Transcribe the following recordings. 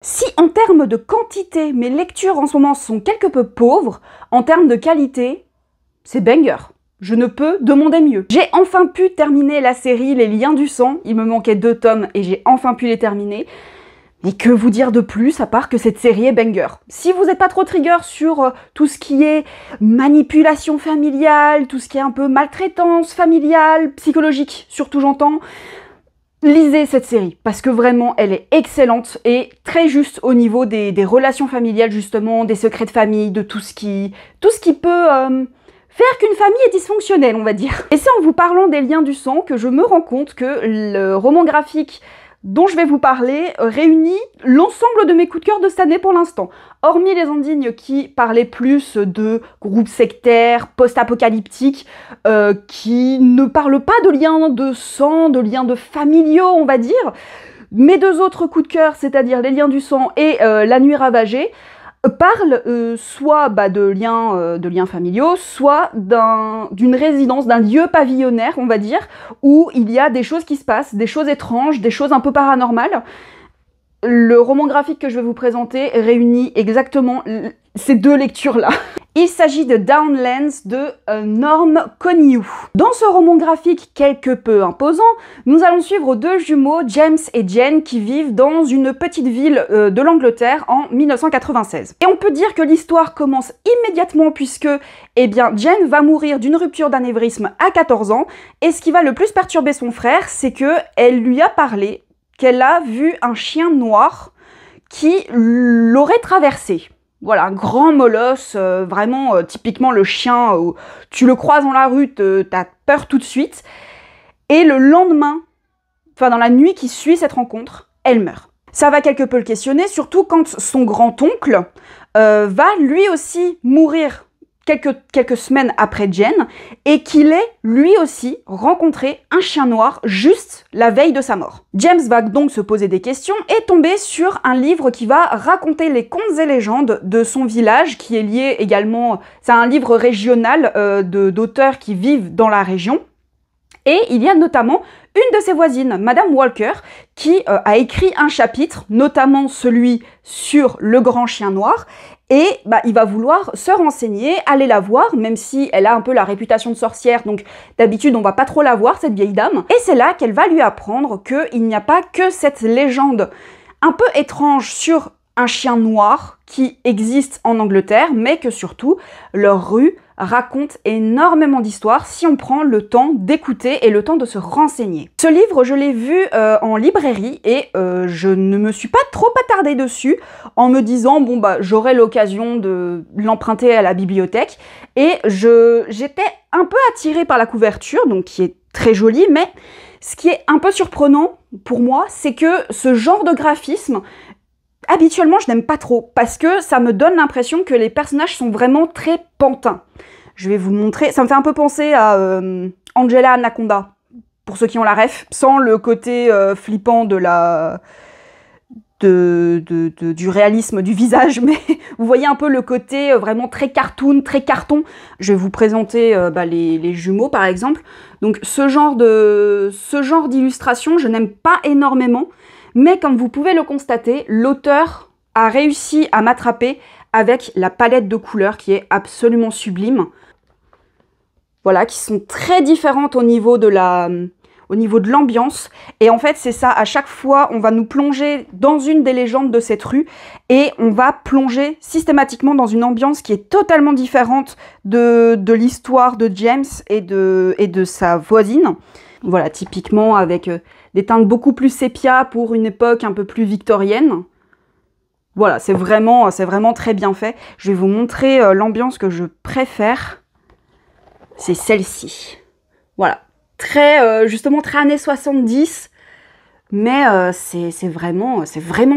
Si en termes de quantité, mes lectures en ce moment sont quelque peu pauvres, en termes de qualité, c'est banger. Je ne peux demander mieux. J'ai enfin pu terminer la série Les Liens du Sang. Il me manquait 2 tomes et j'ai enfin pu les terminer. Et que vous dire de plus à part que cette série est banger. Si vous n'êtes pas trop trigger sur tout ce qui est manipulation familiale, tout ce qui est un peu maltraitance familiale, psychologique, surtout j'entends, lisez cette série, parce que vraiment, elle est excellente et très juste au niveau des relations familiales, justement, des secrets de famille, de tout ce qui peut faire qu'une famille est dysfonctionnelle, on va dire. Et c'est en vous parlant des liens du sang que je me rends compte que le roman graphique dont je vais vous parler réunit l'ensemble de mes coups de cœur de cette année pour l'instant. Hormis Les Indignes qui parlaient plus de groupes sectaires, post-apocalyptiques, qui ne parlent pas de liens de sang, de liens de familiaux, on va dire. Mes 2 autres coups de cœur, c'est-à-dire Les Liens du sang et La Nuit ravagée, parlent soit de liens familiaux, soit d'une résidence, d'un lieu pavillonnaire, on va dire, où il y a des choses qui se passent, des choses étranges, des choses un peu paranormales. Le roman graphique que je vais vous présenter réunit exactement ces 2 lectures-là. Il s'agit de Downlands de Norm Connew. Dans ce roman graphique quelque peu imposant, nous allons suivre 2 jumeaux, James et Jen, qui vivent dans une petite ville de l'Angleterre en 1996. Et on peut dire que l'histoire commence immédiatement puisque, eh bien, Jen va mourir d'une rupture d'anévrisme à 14 ans, et ce qui va le plus perturber son frère, c'est que elle lui a parlé qu'elle a vu un chien noir qui l'aurait traversé. Voilà, un grand molosse, vraiment typiquement le chien, tu le croises dans la rue, t'as peur tout de suite. Et le lendemain, enfin dans la nuit qui suit cette rencontre, elle meurt. Ça va quelque peu le questionner, surtout quand son grand-oncle va lui aussi mourir quelques semaines après Jen, et qu'il ait, lui aussi, rencontré un chien noir juste la veille de sa mort. James va donc se poser des questions et tomber sur un livre qui va raconter les contes et légendes de son village, qui est lié également... C'est un livre régional d'auteurs qui vivent dans la région. Et il y a notamment une de ses voisines, Madame Walker, qui a écrit un chapitre, notamment celui sur le grand chien noir, et il va vouloir se renseigner, aller la voir, même si elle a un peu la réputation de sorcière, donc d'habitude on va pas trop la voir, cette vieille dame. Et c'est là qu'elle va lui apprendre qu'il n'y a pas que cette légende un peu étrange sur un chien noir qui existe en Angleterre, mais que surtout leur rue raconte énormément d'histoires si on prend le temps d'écouter et le temps de se renseigner. Ce livre, je l'ai vu en librairie et je ne me suis pas trop attardée dessus en me disant bon j'aurai l'occasion de l'emprunter à la bibliothèque, et j'étais un peu attirée par la couverture, donc qui est très jolie, mais ce qui est un peu surprenant pour moi, c'est que ce genre de graphisme, habituellement, je n'aime pas trop, parce que ça me donne l'impression que les personnages sont vraiment très pantins. Je vais vous montrer, ça me fait un peu penser à Angela Anaconda, pour ceux qui ont la ref, sans le côté flippant du réalisme du visage, mais vous voyez un peu le côté vraiment très cartoon, très carton. Je vais vous présenter les jumeaux, par exemple. Donc ce genre d'illustration, je n'aime pas énormément, mais comme vous pouvez le constater, l'auteur a réussi à m'attraper avec la palette de couleurs qui est absolument sublime. Voilà, qui sont très différentes au niveau de l'ambiance. Et en fait, c'est ça, à chaque fois, on va nous plonger dans une des légendes de cette rue et on va plonger systématiquement dans une ambiance qui est totalement différente de l'histoire de James et de sa voisine. Voilà, typiquement avec des teintes beaucoup plus sépia pour une époque un peu plus victorienne. Voilà, c'est vraiment très bien fait. Je vais vous montrer l'ambiance que je préfère. C'est celle-ci. Voilà, justement très années 70, mais c'est vraiment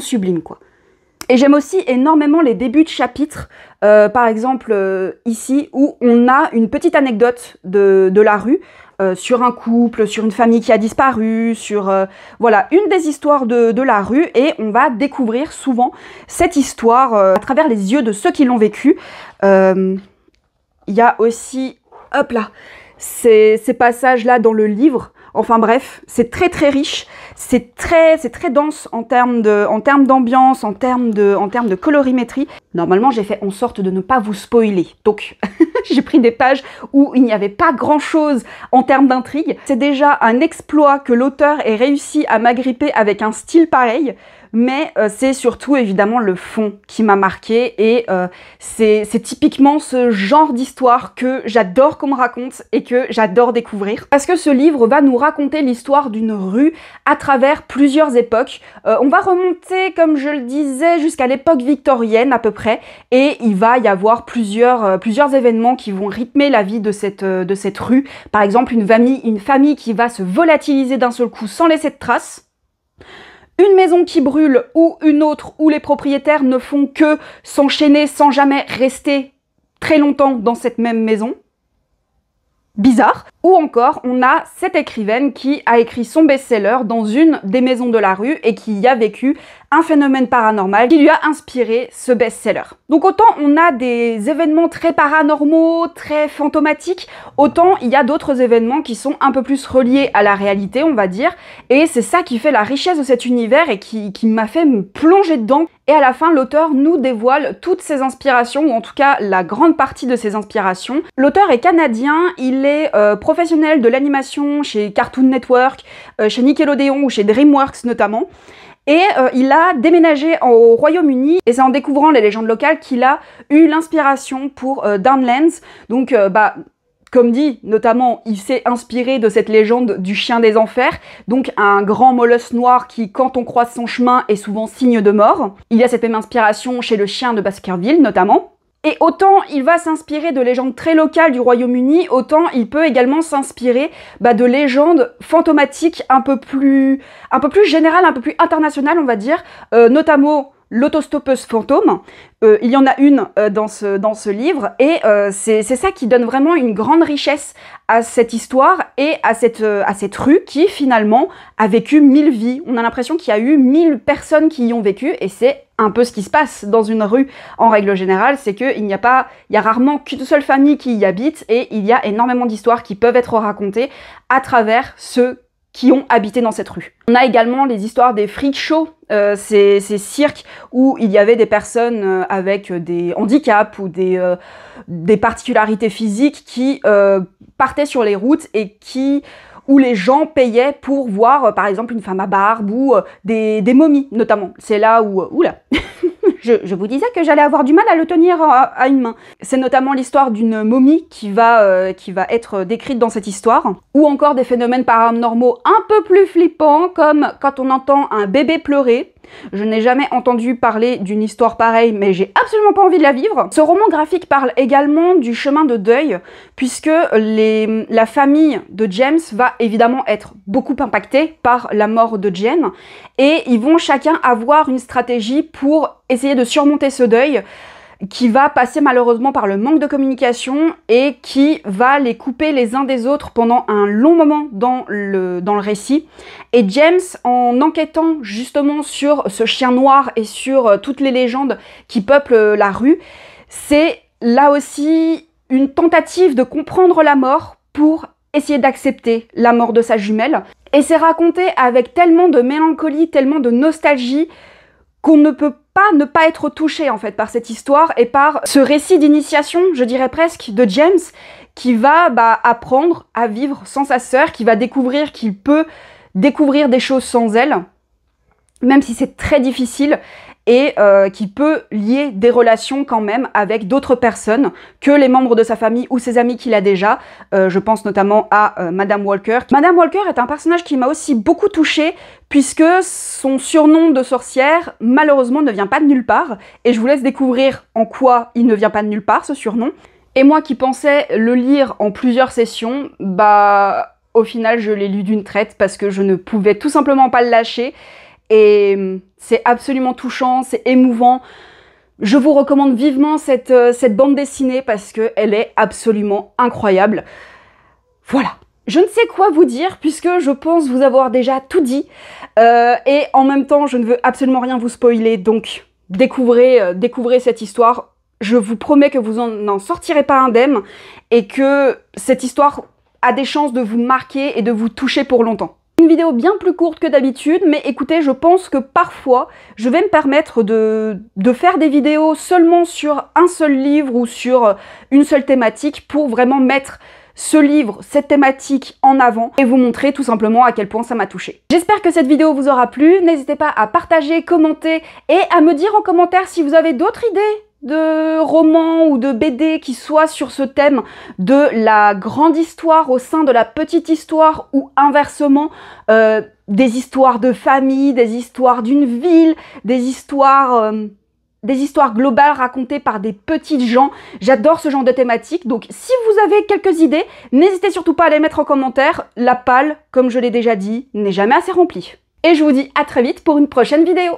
sublime, quoi. Et j'aime aussi énormément les débuts de chapitres, par exemple ici, où on a une petite anecdote de la rue, sur un couple, sur une famille qui a disparu, sur voilà, une des histoires de la rue, et on va découvrir souvent cette histoire à travers les yeux de ceux qui l'ont vécue. Il y a aussi, hop là, ces passages-là dans le livre Enfin bref, c'est très riche, c'est très dense en termes d'ambiance, en termes de colorimétrie. Normalement, j'ai fait en sorte de ne pas vous spoiler. Donc, j'ai pris des pages où il n'y avait pas grand-chose en termes d'intrigue. C'est déjà un exploit que l'auteur ait réussi à m'agripper avec un style pareil. Mais c'est surtout évidemment le fond qui m'a marqué et c'est typiquement ce genre d'histoire que j'adore qu'on me raconte et que j'adore découvrir. Parce que ce livre va nous raconter l'histoire d'une rue à travers plusieurs époques. On va remonter, comme je le disais, jusqu'à l'époque victorienne à peu près et il va y avoir plusieurs événements qui vont rythmer la vie de cette rue. Par exemple, une famille qui va se volatiliser d'un seul coup sans laisser de traces. Une maison qui brûle ou une autre où les propriétaires ne font que s'enchaîner sans jamais rester très longtemps dans cette même maison. Bizarre. Ou encore, on a cette écrivaine qui a écrit son best-seller dans une des maisons de la rue et qui y a vécu un phénomène paranormal qui lui a inspiré ce best-seller. Donc autant on a des événements très paranormaux, très fantomatiques, autant il y a d'autres événements qui sont un peu plus reliés à la réalité, on va dire, et c'est ça qui fait la richesse de cet univers et qui m'a fait me plonger dedans. Et à la fin, l'auteur nous dévoile toutes ses inspirations, ou en tout cas la grande partie de ses inspirations. L'auteur est canadien, il est professionnel de l'animation chez Cartoon Network, chez Nickelodeon ou chez DreamWorks notamment. Et il a déménagé au Royaume-Uni et c'est en découvrant les légendes locales qu'il a eu l'inspiration pour Downlands. Donc comme dit, notamment, il s'est inspiré de cette légende du chien des enfers, donc un grand molosse noir qui, quand on croise son chemin, est souvent signe de mort. Il y a cette même inspiration chez le chien de Baskerville, notamment. Et autant il va s'inspirer de légendes très locales du Royaume-Uni, autant il peut également s'inspirer de légendes fantomatiques un peu plus générales, un peu plus internationales, on va dire, notamment l'autostoppeuse fantôme. Il y en a une dans ce livre et c'est ça qui donne vraiment une grande richesse à cette histoire et à cette rue qui finalement a vécu 1000 vies. On a l'impression qu'il y a eu 1000 personnes qui y ont vécu et c'est un peu ce qui se passe dans une rue en règle générale, c'est qu'il y a rarement qu'une seule famille qui y habite et il y a énormément d'histoires qui peuvent être racontées à travers ceux qui ont habité dans cette rue. On a également les histoires des freak shows, ces cirques où il y avait des personnes avec des handicaps ou des particularités physiques qui partaient sur les routes et où les gens payaient pour voir par exemple une femme à barbe ou des momies notamment. C'est là où... Oula Je vous disais que j'allais avoir du mal à le tenir à une main. C'est notamment l'histoire d'une momie qui va être décrite dans cette histoire, ou encore des phénomènes paranormaux un peu plus flippants, comme quand on entend un bébé pleurer. Je n'ai jamais entendu parler d'une histoire pareille, mais j'ai absolument pas envie de la vivre. Ce roman graphique parle également du chemin de deuil, puisque la famille de James va évidemment être beaucoup impactée par la mort de Jen, et ils vont chacun avoir une stratégie pour essayer de surmonter ce deuil, qui va passer malheureusement par le manque de communication et qui va les couper les uns des autres pendant un long moment dans le récit. Et James, en enquêtant justement sur ce chien noir et sur toutes les légendes qui peuplent la rue, c'est là aussi une tentative de comprendre la mort pour essayer d'accepter la mort de sa jumelle. Et c'est raconté avec tellement de mélancolie, tellement de nostalgie, qu'on ne peut pas ne pas être touché en fait par cette histoire et par ce récit d'initiation, je dirais presque, de James, qui va apprendre à vivre sans sa sœur, qui va découvrir qu'il peut découvrir des choses sans elle, même si c'est très difficile, et qui peut lier des relations quand même avec d'autres personnes que les membres de sa famille ou ses amis qu'il a déjà. Je pense notamment à Madame Walker. Madame Walker est un personnage qui m'a aussi beaucoup touchée, puisque son surnom de sorcière, malheureusement, ne vient pas de nulle part, et je vous laisse découvrir en quoi il ne vient pas de nulle part, ce surnom. Et moi qui pensais le lire en plusieurs sessions, au final, je l'ai lu d'une traite, parce que je ne pouvais tout simplement pas le lâcher, et c'est absolument touchant, c'est émouvant. Je vous recommande vivement cette bande dessinée parce qu'elle est absolument incroyable. Voilà. Je ne sais quoi vous dire puisque je pense vous avoir déjà tout dit. Et en même temps, je ne veux absolument rien vous spoiler. Donc, découvrez cette histoire. Je vous promets que vous n'en sortirez pas indemne et que cette histoire a des chances de vous marquer et de vous toucher pour longtemps. Une vidéo bien plus courte que d'habitude, mais écoutez, je pense que parfois, je vais me permettre de faire des vidéos seulement sur un seul livre ou sur une seule thématique pour vraiment mettre ce livre, cette thématique en avant et vous montrer tout simplement à quel point ça m'a touché. J'espère que cette vidéo vous aura plu. N'hésitez pas à partager, commenter et à me dire en commentaire si vous avez d'autres idées de romans ou de BD qui soient sur ce thème de la grande histoire au sein de la petite histoire ou inversement des histoires de famille, des histoires d'une ville, des histoires globales racontées par des petites gens. J'adore ce genre de thématique, donc si vous avez quelques idées, n'hésitez surtout pas à les mettre en commentaire. La palle, comme je l'ai déjà dit, n'est jamais assez remplie. Et je vous dis à très vite pour une prochaine vidéo.